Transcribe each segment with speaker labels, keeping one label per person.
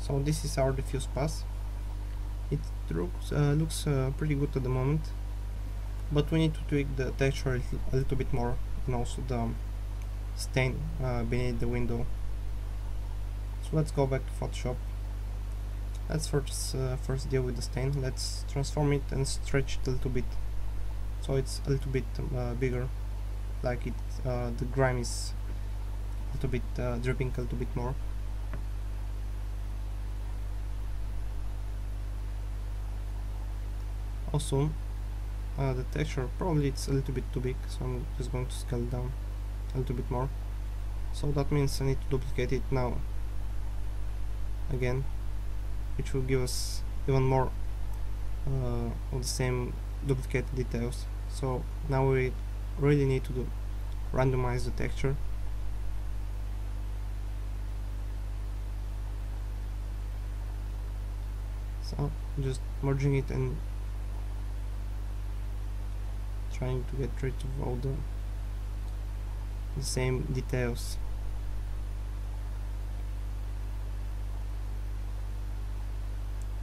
Speaker 1: So this is our diffuse pass. It looks pretty good at the moment, but we need to tweak the texture a little bit more, and also the stain beneath the window. So let's go back to Photoshop. Let's first deal with the stain. Let's transform it and stretch it a little bit, so it's a little bit bigger, like the grime is a little bit dripping a little bit more. Also, the texture, probably it's a little bit too big, so I'm just going to scale it down a little bit more. So that means I need to duplicate it now again, which will give us even more of the same duplicated details. So now we really need to randomize the texture. So just merging it and trying to get rid of all the same details.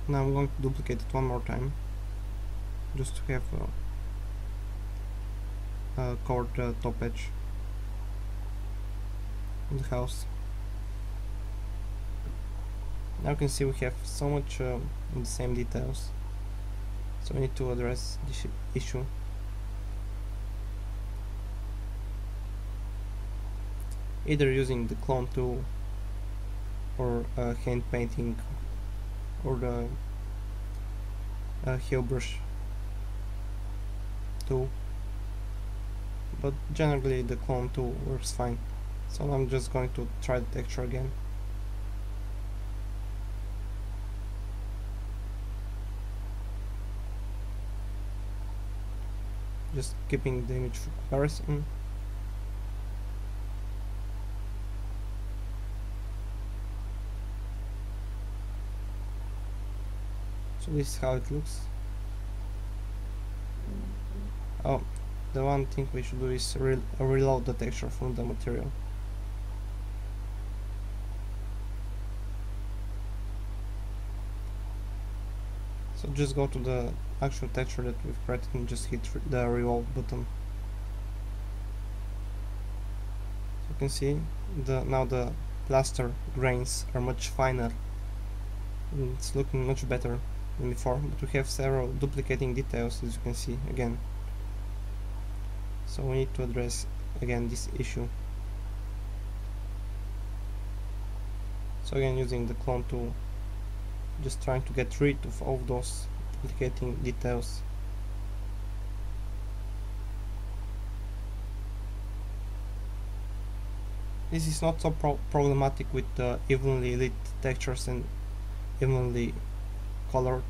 Speaker 1: Now I'm going to duplicate it one more time, just to have covered the top edge of the house. Now you can see we have so much of the same details, so we need to address this issue. Either using the clone tool, or hand painting, or the heel brush tool, but generally the clone tool works fine. So I'm just going to try the texture again. Just keeping the image for comparison. So this is how it looks. Oh, the one thing we should do is reload the texture from the material. So just go to the actual texture that we've created and just hit the reload button. So you can see now the plaster grains are much finer. It's looking much better than before, but we have several duplicating details, as you can see again. So we need to address again this issue. So again, using the clone tool, just trying to get rid of all those duplicating details. This is not so problematic with evenly lit textures and evenly colored,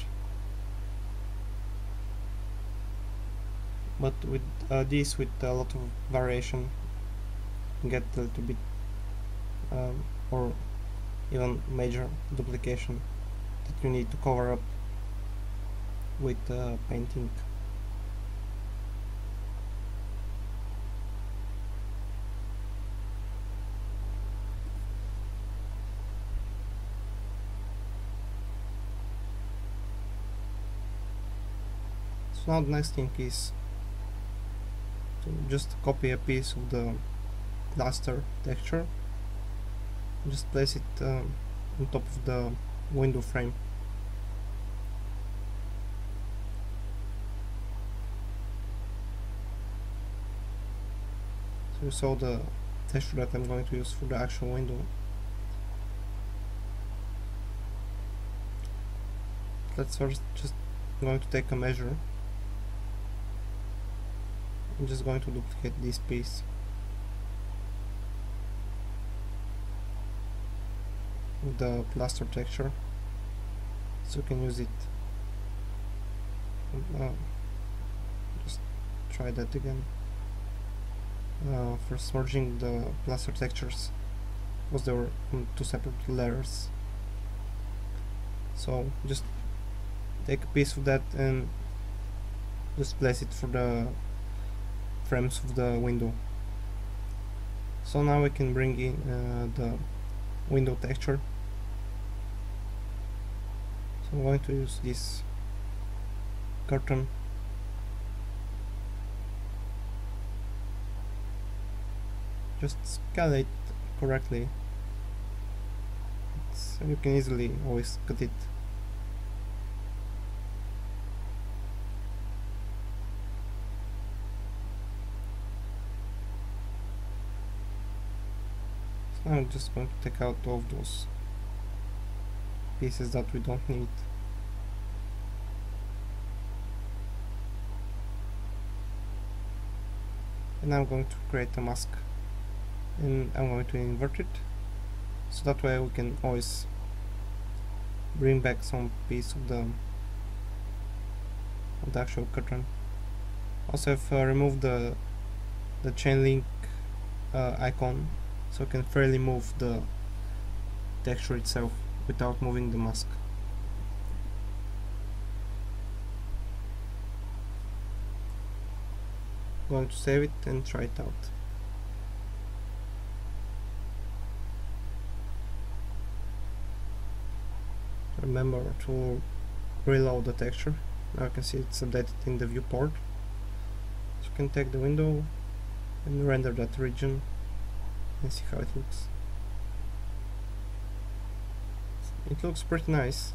Speaker 1: but with this, with a lot of variation, you get a little bit or even major duplication that you need to cover up with painting. So now the next thing is to just copy a piece of the plaster texture, just place it on top of the window frame. So you saw the texture that I'm going to use for the actual window. Let's first just going to take a measure. I'm just going to duplicate this piece. With the plaster texture, so you can use it. Just try that again. First merging the plaster textures, because they were in two separate layers. So just take a piece of that and just place it for the frames of the window. So now we can bring in the window texture. I'm going to use this curtain. Just scale it correctly. You can easily always cut it. So now I'm just going to take out all of those pieces that we don't need. And I'm going to create a mask, and I'm going to invert it, so that way we can always bring back some piece of the actual curtain. Also, I've removed the chain link icon, so I can freely move the texture itself without moving the mask. Going to save it and try it out. Remember to reload the texture. Now you can see it's updated in the viewport. So you can take the window and render that region and see how it looks. It looks pretty nice.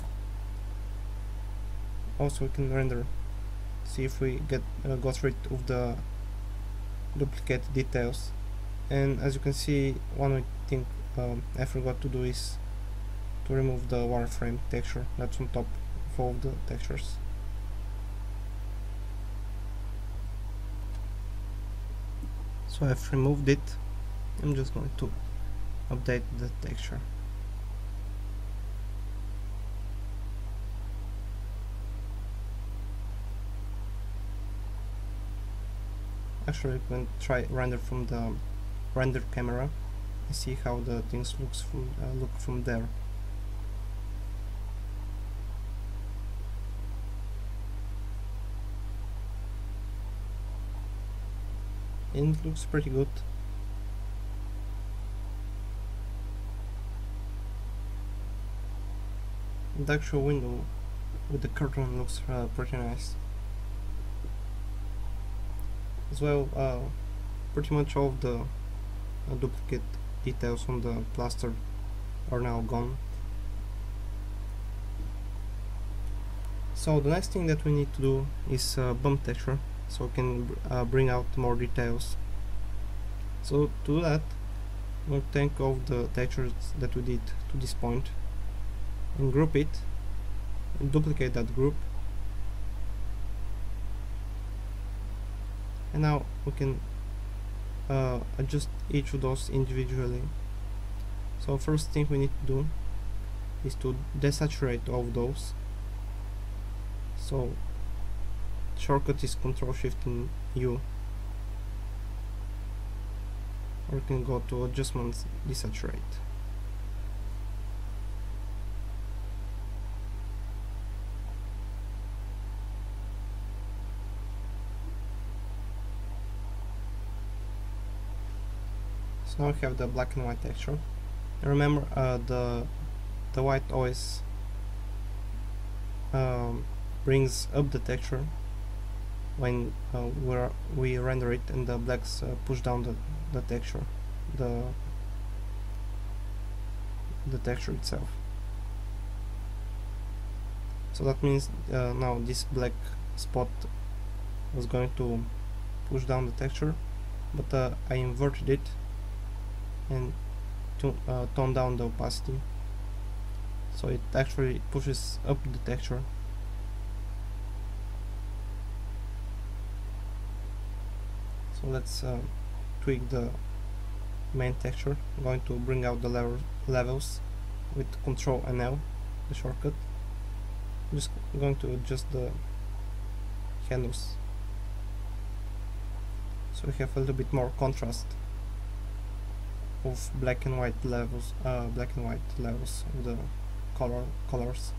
Speaker 1: Also, we can render, see if we got rid of the duplicate details. And as you can see, one thing I forgot to do is to remove the wireframe texture that's on top of all the textures. So I've removed it. I'm just going to update the texture. Actually, you can try render from the render camera and see how the things look from there. And it looks pretty good. The actual window with the curtain looks pretty nice. As well, pretty much all of the duplicate details on the plaster are now gone. So the next thing that we need to do is bump texture, so we can bring out more details. So to do that, we'll take all the textures that we did to this point and group it and duplicate that group. And now we can adjust each of those individually. So first thing we need to do is to desaturate all of those. So shortcut is Ctrl+Shift+U, or you can go to Adjustments, Desaturate. So now we have the black and white texture. And remember, the white always brings up the texture when we render it, and the blacks push down the texture, the texture itself. So that means now this black spot was going to push down the texture, but I inverted it and tone down the opacity, so it actually pushes up the texture. So let's tweak the main texture. I'm going to bring out the levels with Ctrl and L, the shortcut. I'm just going to adjust the handles so we have a little bit more contrast of black and white levels of the colors.